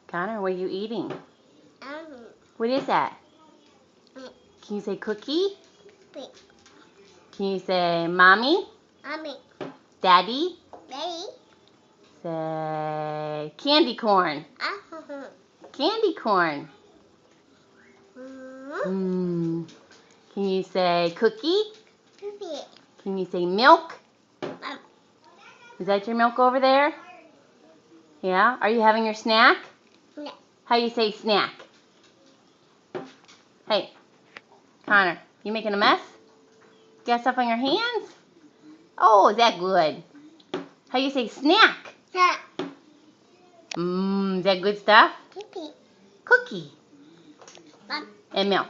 Connor, what are you eating? Um, What is that? Can you say cookie? Wait. Can you say mommy? Mommy. Daddy? Daddy. Say candy corn. Uh-huh. Candy corn. Can you say cookie? Cookie. Can you say milk? Is that your milk over there? Yeah? Are you having your snack? No. How do you say snack? Hey, Connor, you making a mess? You got stuff on your hands? Oh, is that good? How do you say snack? Snack. Is that good stuff? Cookie. Cookie. Mom. And milk.